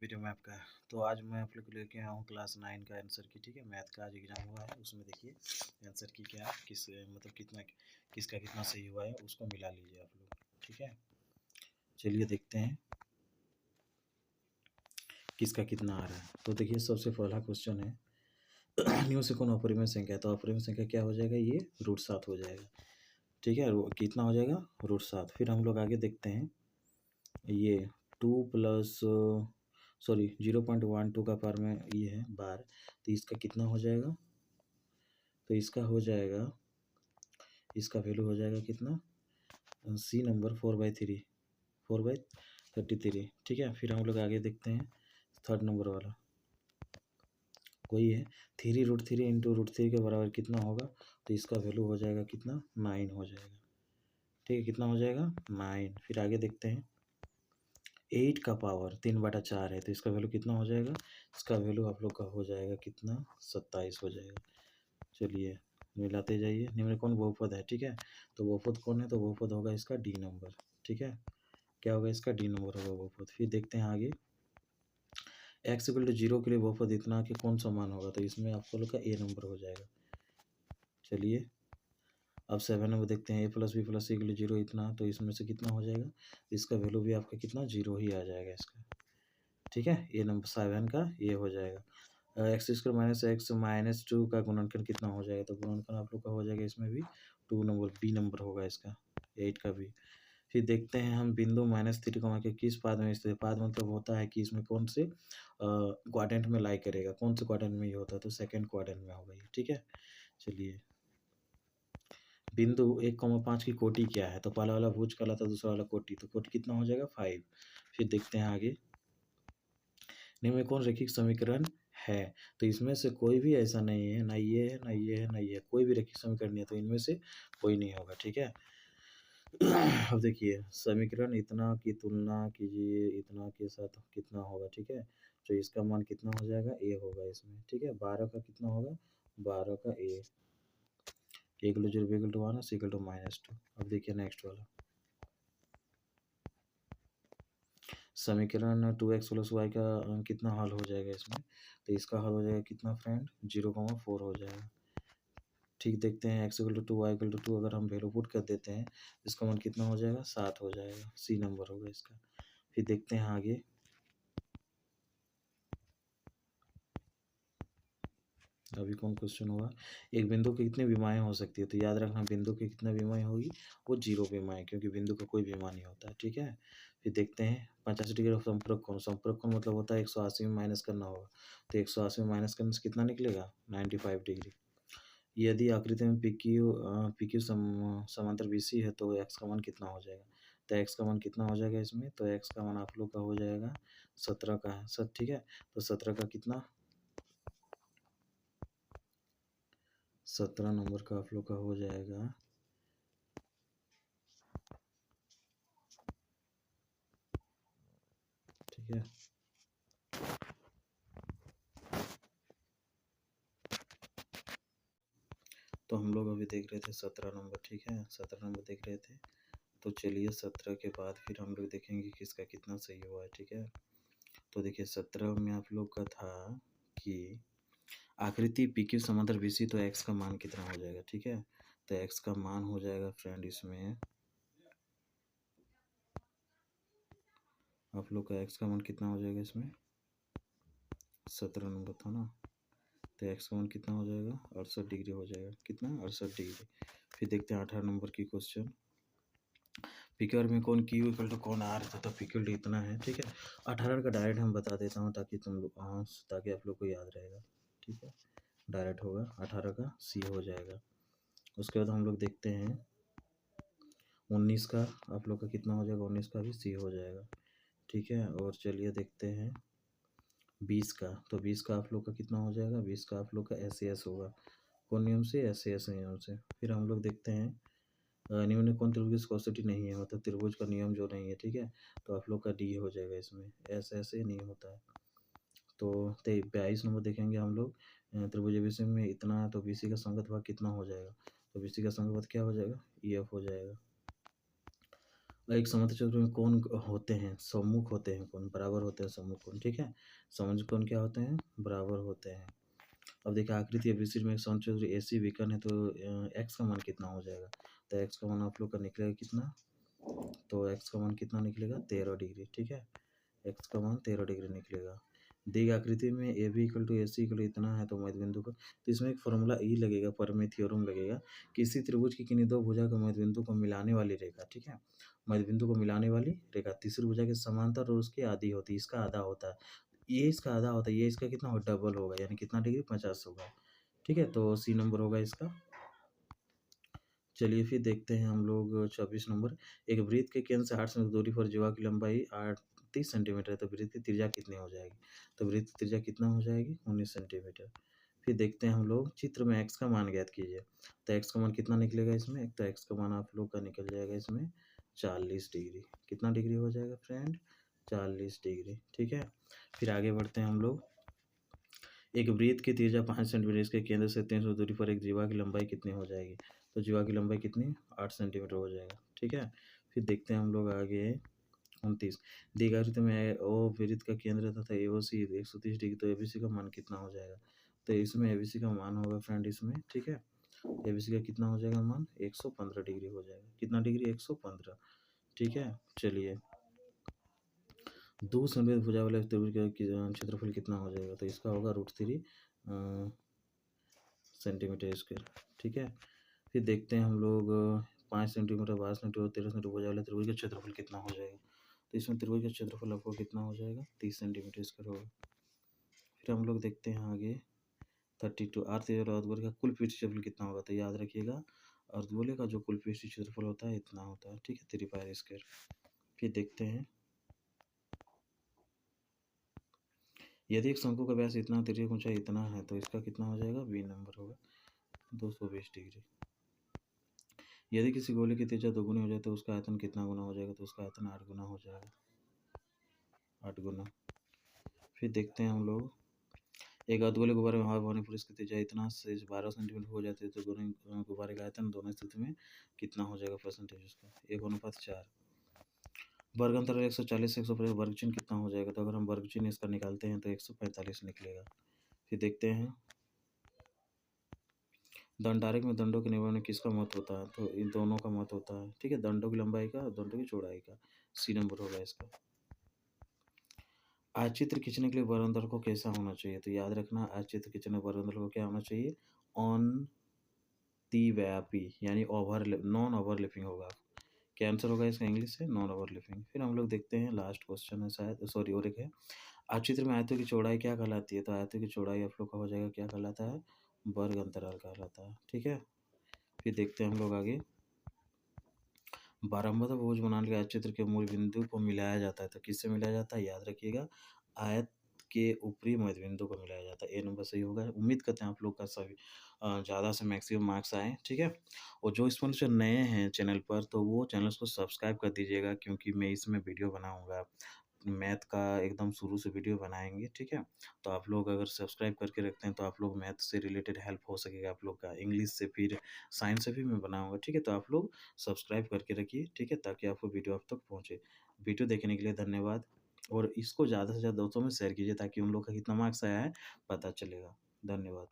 Video में आपका। तो आज मैं आप लोग को लेके आया हूँ क्लास 9 का आंसर की। ठीक है, मैथ का आज एग्जाम हुआ है, उसमें देखिए आंसर की क्या किस मतलब कितना किसका कितना सही हुआ है उसको मिला लीजिए आप लोग। ठीक है, चलिए देखते हैं किसका कितना आ रहा है। तो देखिए सबसे पहला क्वेश्चन है न्यू से कौन अपरिमेय संख्या है, तो अपरिमेय संख्या क्या हो जाएगा, ये √7 हो जाएगा। ठीक है, कितना हो जाएगा, √7। फिर हम लोग आगे देखते हैं, ये 2 प्लस 0.12 का पावर में ये है बार, तो इसका कितना हो जाएगा, तो इसका हो जाएगा, इसका वैल्यू हो जाएगा कितना, सी नंबर 4/3, 4/33। ठीक है, फिर हम लोग आगे देखते हैं थर्ड नंबर वाला, वही है 3√3 इंटू √3 के बराबर कितना होगा, तो इसका वैल्यू हो जाएगा कितना, 9 हो जाएगा। ठीक है, कितना हो जाएगा, 9। फिर आगे देखते हैं 8 का पावर 3/4 है, तो इसका वैल्यू कितना हो जाएगा, इसका वैल्यू आप लोग का हो जाएगा कितना, 27 हो जाएगा। चलिए मिलाते जाइए, निम्न कौन बहुपद है। ठीक है, तो बहुपद कौन है, तो बहुपद होगा इसका डी नंबर। ठीक है, क्या होगा, इसका डी नंबर होगा बहुपद। फिर देखते हैं आगे, x = 0 के लिए बहुपद इतना कि कौन सा मान होगा, तो इसमें आपको लोग का ए नंबर हो जाएगा। चलिए अब 7 नंबर देखते हैं, a + b + c = 0 इतना, तो इसमें से कितना हो जाएगा, इसका वैल्यू भी आपका कितना, 0 ही आ जाएगा इसका। ठीक है, ये नंबर 7 का ये हो जाएगा। x² - x - 2 का गुणनखंड कितना हो जाएगा, तो गुणनखंड आप लोग का हो जाएगा इसमें भी 2 नंबर, बी नंबर होगा इसका, 8 का भी। फिर देखते हैं हम बिंदु -3, के किस पाद में स्थित है। पाद मतलब होता है कि इसमें कौन से क्वाड्रेंट में लाई करेगा, कौन से क्वाड्रेंट में ये होता है, तो सेकंड क्वाड्रेंट में होगा ये। ठीक है, चलिए बिंदु 1,5 की कोटि क्या है, तो पहला वाला भुज कहलाता है, दूसरा वाला कोटि, तो कोटि कितना हो जाएगा, 5। फिर देखते हैं आगे, निम्न में कौन रैखिक समीकरण है, तो इसमें से कोई भी ऐसा नहीं है, ना ये है, ना ये है, ना ये है, कोई भी रैखिक समीकरण नहीं है, तो इनमें से कोई नहीं होगा। ठीक है अब देखिए समीकरण इतना की तुलना कीजिए इतना के साथ कितना होगा। ठीक है, तो इसका मान कितना हो जाएगा, ए होगा इसमें। ठीक है, 12 का कितना होगा, 12 का ए, a = 0 b = 1 c = -2। अब देखिए नेक्स्ट वाला समीकरण 2x + y का कितना हल हो जाएगा इसमें, तो इसका हल हो जाएगा कितना फ्रेंड, 0,4 हो जाएगा। ठीक, देखते हैं x = 2 y = 2, अगर हम वैल्यू पुट कर देते हैं इसका मान कितना हो जाएगा, 7 हो जाएगा, सी नंबर होगा इसका। फिर देखते हैं आगे, अभी कौन क्वेश्चन हुआ, एक बिंदु की कितनी विमाएँ हो सकती है, तो याद रखना बिंदु की कितनी विमाएँ होगी, वो 0 विमाएँ, क्योंकि बिंदु का कोई विमा नहीं होता है। ठीक है, फिर देखते हैं 85 डिग्री का संपर्क कोण, संपर्क कोण मतलब होता है 180 में माइनस करना होगा, तो 180 में माइनस करने से कितना निकलेगा, 95 डिग्री। यदि आकृति में PQ समांतर BC है, तो x का मान कितना हो जाएगा, तो x का मान कितना हो जाएगा इसमें, तो x का मान आप लोग का हो जाएगा 17 का है सर। ठीक है, तो 17 का कितना, 17 नंबर का आप लोग का हो जाएगा, ठीक है। तो हम लोग अभी देख रहे थे 17 नंबर। ठीक है, 17 नंबर देख रहे थे, तो चलिए 17 के बाद फिर हम लोग देखेंगे किसका कितना सही हुआ है। ठीक है, तो देखिए 17 में आप लोग का था कि आकृति PQ समांतर BC, तो x का मान कितना हो जाएगा। ठीक है, तो x का मान हो जाएगा फ्रेंड इसमें आप लोग का x का मान कितना हो जाएगा इसमें, 17 नंबर था ना, तो x का मान कितना हो जाएगा, 68 डिग्री हो जाएगा, कितना, 68 डिग्री। फिर देखते हैं 18 नंबर की क्वेश्चन, PQ में कौन Q = कौन R, तो PQ इतना है। ठीक है, 18 का डायरेक्ट हम बता देता हूँ ताकि तुम लोग ताकि आप लोग को याद रहेगा। ठीक है, डायरेक्ट होगा 18 का C हो जाएगा। उसके बाद हम लोग देखते हैं 19 का आप लोग का कितना हो जाएगा, 19 का भी C हो जाएगा। ठीक है, और चलिए देखते हैं 20 का, तो 20 का आप लोग का कितना हो जाएगा, 20 का आप लोग का SAS होगा, कौन नियम से, SAS नियम से। फिर हम लोग देखते हैं निम्न कौन त्रिभुज की कौसटी नहीं है, मतलब त्रिभुज का नियम जो नहीं है। ठीक है, तो आप लोग का डी हो जाएगा इसमें, ऐसे नहीं होता है। तो 22 नंबर देखेंगे हम लोग, त्रिभुज ABC में इतना है, तो BC का संगत भाग कितना हो जाएगा, तो BC का संगत भाग क्या हो जाएगा, EF हो जाएगा। एक समचतुर्भुज में कोण होते हैं, सम्मुख होते हैं कोण, बराबर होते हैं सम्मुख कोण, ठीक है? सममुच कोण क्या होते हैं? बराबर होते हैं। अब देखिए आकृति एबीसी में एक समचतुर्भुज एसी विकर्ण है, तो एक्स का मान कितना हो जाएगा? तो एक्स का मान आप लोग का निकलेगा कितना? तो एक्स का मान कितना निकलेगा? 13 डिग्री, ठीक है? एक्स का मान 13 डिग्री निकलेगा। दी गई आकृति में A B equal to A C equal इतना है, तो मध्य बिंदु का, तो इसमें एक फॉर्मूला ई लगेगा, परमेय थ्योरम लगेगा। किसी त्रिभुज की किन्हीं दो भुजा का मध्य बिंदु को मिलाने वाली रेखा, ठीक है? मध्य बिंदु को मिलाने वाली रेखा तीसरी भुजा के समांतर और उसकी आधी होती है, इसका आधा होता है। ये इसका आधा होता है, ये इसका कितना होगा? डबल होगा, यानी कितना डिग्री? 50 होगा, ठीक है? तो सी नंबर होगा इसका। चलिए फिर देखते हैं हम लोग 24 नंबर। एक वृत्त के केंद्र से 8 सेंटीमीटर दूरी पर जीवा की लंबाई 38 सेंटीमीटर है, तो वृत्त की त्रिज्या कितनी हो जाएगी? तो वृत्त की त्रिज्या कितना हो जाएगी? 19 सेंटीमीटर। फिर देखते हैं हम लोग, चित्र में x का मान ज्ञात कीजिए। तो x का मान कितना निकलेगा इसमें? एक तो x का मान आप लोग का निकल जाएगा इसमें 40 डिग्री। कितना डिग्री हो जाएगा फ्रेंड? 40 डिग्री, ठीक है? फिर आगे बढ़ते हैं हम लोग। एक वृत्त की त्रिज्या 5 सेंटीमीटर, इसके केंद्र से 300 दूरी पर एक जीवा की लंबाई कितनी हो जाएगी? तो जीवा की लंबाई कितनी? 8 सेंटीमीटर हो जाएगा, ठीक है? फिर देखते हैं हम लोग आगे 29। दी गई आकृति में ओ वृत्त का केंद्र तथा एओसी 130 डिग्री, तो एबीसी का मान कितना हो जाएगा? तो इसमें एबीसी का मान होगा फ्रेंड इसमें, ठीक है? एबीसी का कितना हो जाएगा मान? 115 डिग्री हो जाएगा। कितना डिग्री? 115, ठीक है? चलिए, 2 सेंटीमीटर भुजा वाले त्रिभुज का क्षेत्रफल कितना हो जाएगा? तो इसका होगा √3 सेंटीमीटर स्क्वायर, ठीक है? फिर देखते हैं हम लोग 5 सेंटीमीटर, 12 सेंटीमीटर, 13 सेंटीमीटर भुजा वाले त्रिभुज का क्षेत्रफल कितना हो जाएगा? तो इसमें त्रिभुज का क्षेत्रफल आपको कितना हो जाएगा? 30 सेंटीमीटर स्क्वायर होगा। फिर हम लोग देखते हैं आगे 32। अर्धगोले और अर्धगोले का कुल पृष्ठ क्षेत्रफल कितना होगा? तो याद रखिएगा, अर्धगोले का जो कुल पृष्ठ क्षेत्रफल होता है इतना होता है, ठीक है? 3 पाई स्क्वायर। फिर देखते हैं, यदि एक शंकु का व्यास इतना, त्रिज्या की ऊंचाई इतना है, तो इसका कितना हो जाएगा? बी नंबर होगा 220 डिग्री। यदि किसी गोले की त्रिज्या दोगुनी हो जाए तो उसका आयतन कितना गुना हो जाएगा? तो उसका आयतन 8 गुना हो जाएगा, 8 गुना। फिर देखते हैं हम लोग, एक अर्धगोले गुब्बारे में हवा भरने पर इसकी त्रिज्या इतना से 12 सेंटीमीटर हो जाती है, तो दोनों गुब्बारे का आयतन दोनों स्थिति में कितना हो जाएगा परसेंटेज उसका? 1:4। वर्ग अंतराल 140 से 150 वर्ग चिन्ह कितना हो जाएगा? तो अगर हम वर्ग चिन्ह इसका निकालते हैं तो 145 निकलेगा। फिर देखते हैं, दंडारेख में दंडों के निर्माण में किसका महत्व होता है? तो इन दोनों का महत्व होता है, ठीक है? दंडों की लंबाई का, दंडों की चौड़ाई का। सी नंबर होगा इसका। आज चित्र खींचने के लिए वरंदर को कैसा होना चाहिए? तो याद रखना, आज चित्र खींचने वरंदर को क्या होना चाहिए? अतिव्यापी, यानी नॉन ओवरलैपिंग होगा। क्या आंसर होगा इसका इंग्लिश से? Non overlapping. फिर हम लोग देखते हैं, लास्ट क्वेश्चन है शायद, सॉरी और एक है। आज चित्र में आयतों की चौड़ाई क्या कहलाती है? तो आयतों की चौड़ाई आप लोग का हो जाएगा, क्या कहलाता है? वर्ग अंतराल कहलाता है, ठीक है? फिर देखते हैं हम लोग आगे, बारंबार बहुभुज बनाने के लिए चित्र के मूल बिंदु को मिलाया जाता है, तो किससे मिलाया जाता है? याद रखिएगा, आयत के ऊपरी मध्य बिंदु को मिलाया जाता है। ए नंबर सही होगा। उम्मीद करते हैं आप लोग का सभी ज़्यादा से मैक्सिमम मार्क्स आए, ठीक है? और जो स्पॉन्सर नए हैं चैनल पर, तो वो चैनल को सब्सक्राइब कर दीजिएगा, क्योंकि मैं इसमें वीडियो बनाऊंगा, मैथ का एकदम शुरू से वीडियो बनाएंगे, ठीक है? तो आप लोग अगर सब्सक्राइब करके रखते हैं तो आप लोग मैथ से रिलेटेड हेल्प हो सकेगा आप लोग का, इंग्लिश से, फिर साइंस से भी मैं बनाऊंगा, ठीक है? तो आप लोग सब्सक्राइब करके रखिए, ठीक है? ताकि आपको वीडियो आप तक पहुँचे। वीडियो देखने के लिए धन्यवाद, और इसको ज़्यादा से ज़्यादा दोस्तों में शेयर कीजिए, ताकि उन लोग का कितना मार्क्स आया है पता चलेगा। धन्यवाद।